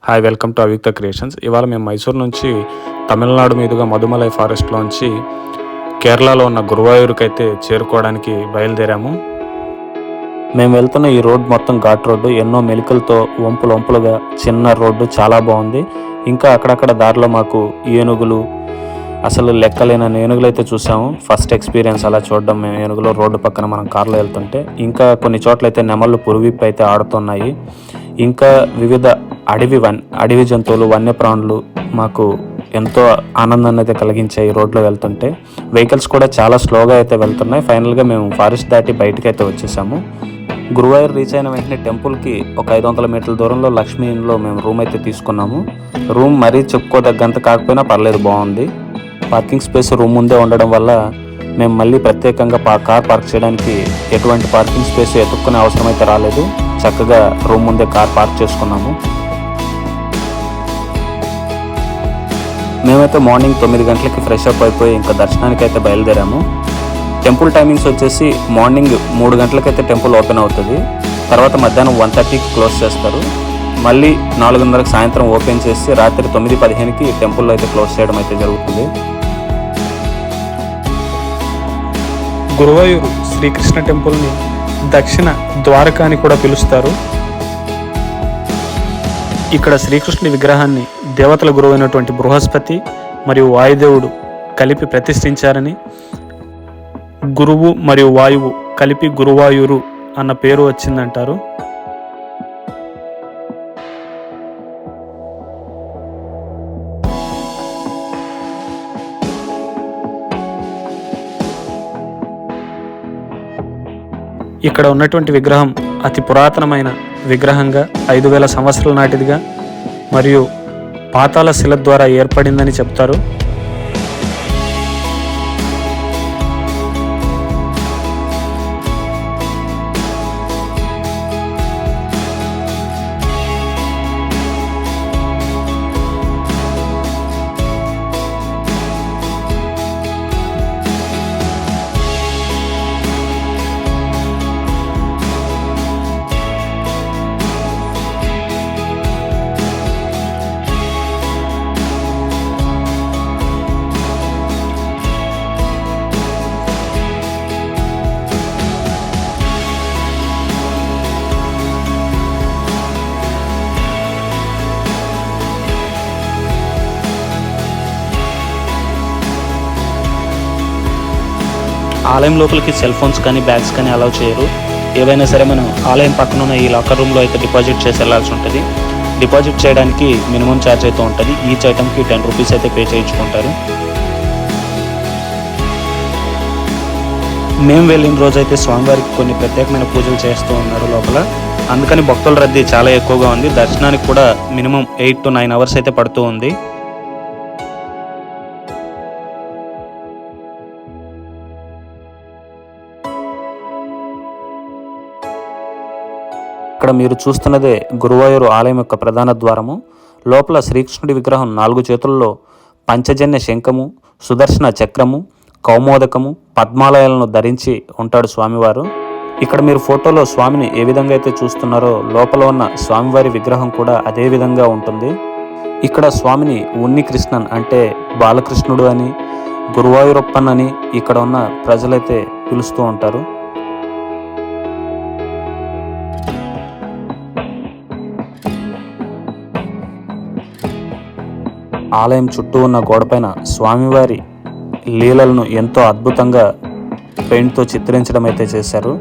Hi, welcome to Avikta creations. ఇవాళ మేము మైసూరు నుంచి తమిళనాడు మీదుగా మధుమలై ఫారెస్ట్లోంచి కేరళలో ఉన్న గురువాయూరుకి అయితే చేరుకోవడానికి బయలుదేరాము. మేము వెళ్తున్న ఈ రోడ్ మొత్తం ఘాట్ రోడ్డు, ఎన్నో మెలికలతో వంపులుగా చిన్న రోడ్డు, చాలా బాగుంది. ఇంకా అక్కడక్కడ దారిలో మాకు ఏనుగులు, అసలు లెక్కలేని ఏనుగులు అయితే చూసాము. ఫస్ట్ ఎక్స్పీరియన్స్ అలా చూడడం మేము ఏనుగులో రోడ్డు పక్కన మనం కార్లో వెళ్తుంటే. ఇంకా కొన్ని చోట్ల అయితే నెమళ్ళు పురువిప్పు అయితే ఆడుతున్నాయి. ఇంకా వివిధ అడవి జంతువులు, వన్యప్రాణులు మాకు ఎంతో ఆనందాన్ని అయితే కలిగించాయి రోడ్లో వెళ్తుంటే. వెహికల్స్ కూడా చాలా స్లోగా అయితే వెళ్తున్నాయి. ఫైనల్గా మేము ఫారెస్ట్ దాటి బయటకు అయితే వచ్చేసాము. గురువాయూర్ రీచ్ అయిన వెంటనే టెంపుల్కి ఒక 500 మీటర్ల దూరంలో లక్ష్మీ ఇన్లో మేము రూమ్ అయితే తీసుకున్నాము. రూమ్ మరీ చెప్పుకోదగ్గంత కాకపోయినా పర్లేదు, బాగుంది. పార్కింగ్ స్పేస్ రూమ్ ముందే ఉండడం వల్ల మేము మళ్ళీ ప్రత్యేకంగా కార్ పార్క్ చేయడానికి ఎటువంటి పార్కింగ్ స్పేస్ ఎత్తుక్కునే అవసరం అయితే రాలేదు. చక్కగా రూమ్ ముందే కార్ పార్క్ చేసుకున్నాము. మేమైతే మార్నింగ్ 9 గంటలకి ఫ్రెష్ అప్ అయిపోయి ఇంకా దర్శనానికి అయితే బయలుదేరాము. టెంపుల్ టైమింగ్స్ వచ్చేసి మార్నింగ్ 3 గంటలకైతే టెంపుల్ ఓపెన్ అవుతుంది. తర్వాత మధ్యాహ్నం 1:30కి క్లోజ్ చేస్తారు. మళ్ళీ 4:30కి సాయంత్రం ఓపెన్ చేసి రాత్రి 9:15కి టెంపుల్లో అయితే క్లోజ్ చేయడం అయితే జరుగుతుంది. గురువాయూరు శ్రీకృష్ణ టెంపుల్ని దక్షిణ ద్వారక అని కూడా పిలుస్తారు. ఇక్కడ శ్రీకృష్ణుడి విగ్రహాన్ని దేవతల గురువు అయినటువంటి బృహస్పతి మరియు వాయుదేవుడు కలిపి ప్రతిష్ఠించారని, గురువు మరియు వాయువు కలిపి గురువాయూరు అన్న పేరు వచ్చిందంటారు. ఇక్కడ ఉన్నటువంటి విగ్రహం అతి పురాతనమైన విగ్రహంగా, 5000 సంవత్సరాల నాటిదిగా మరియు పాతాళ శిల ద్వారా ఏర్పడిందని చెప్తారు. ఆలయం లోపలికి సెల్ ఫోన్స్ కానీ బ్యాగ్స్ కానీ అలౌ చేయరు. ఏవైనా సరే మనం ఆలయం పక్కన ఉన్న ఈ లాకర్ రూమ్లో అయితే డిపాజిట్ చేసి వెళ్ళాల్సి ఉంటుంది. డిపాజిట్ చేయడానికి మినిమం ఛార్జ్ అయితే ఉంటుంది. ఈచ్ ఐటమ్కి 10 రూపీస్ అయితే పే చేయించుకుంటారు. మేము వెళ్ళిన రోజైతే స్వామివారికి కొన్ని ప్రత్యేకమైన పూజలు చేస్తూ ఉన్నారు లోపల. అందుకని భక్తుల రద్దీ చాలా ఎక్కువగా ఉంది. దర్శనానికి కూడా మినిమం 8 to 9 అవర్స్ అయితే పడుతూ ఉంది. ఇక్కడ మీరు చూస్తున్నదే గురువాయూరు ఆలయం యొక్క ప్రధాన ద్వారము. లోపల శ్రీకృష్ణుడి విగ్రహం 4 చేతుల్లో పంచజన్య శంఖము, సుదర్శన చక్రము, కౌమోదకము, పద్మాలయాలను ధరించి ఉంటాడు స్వామివారు. ఇక్కడ మీరు ఫోటోలో స్వామిని ఏ విధంగా అయితే చూస్తున్నారో లోపల ఉన్న స్వామివారి విగ్రహం కూడా అదే విధంగా ఉంటుంది. ఇక్కడ స్వామిని ఉన్ని కృష్ణన్ అంటే బాలకృష్ణుడు అని, గురువాయూరప్పన్ అని ఇక్కడ ఉన్న ప్రజలైతే పిలుస్తూ ఉంటారు. ఆలయం చుట్టూ ఉన్న గోడపైన స్వామివారి లీలలను ఎంతో అద్భుతంగా పెయింట్తో చిత్రించడం అయితే చేశారు.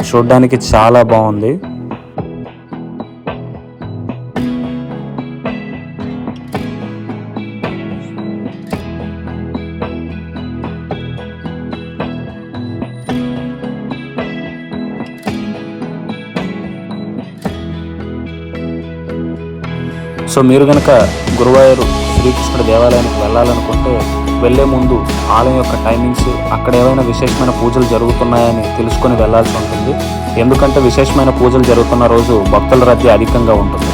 చూడడానికి చాలా బాగుంది. సో మీరు కనుక గురువాయూరు శ్రీకృష్ణుడి దేవాలయానికి వెళ్ళాలనుకుంటే వెళ్ళే ముందు ఆలయం యొక్క టైమింగ్స్, అక్కడ ఏవైనా విశేషమైన పూజలు జరుగుతున్నాయని తెలుసుకొని వెళ్ళాల్సి ఉంటుంది. ఎందుకంటే విశేషమైన పూజలు జరుగుతున్న రోజు భక్తుల రద్దీ అధికంగా ఉంటుంది.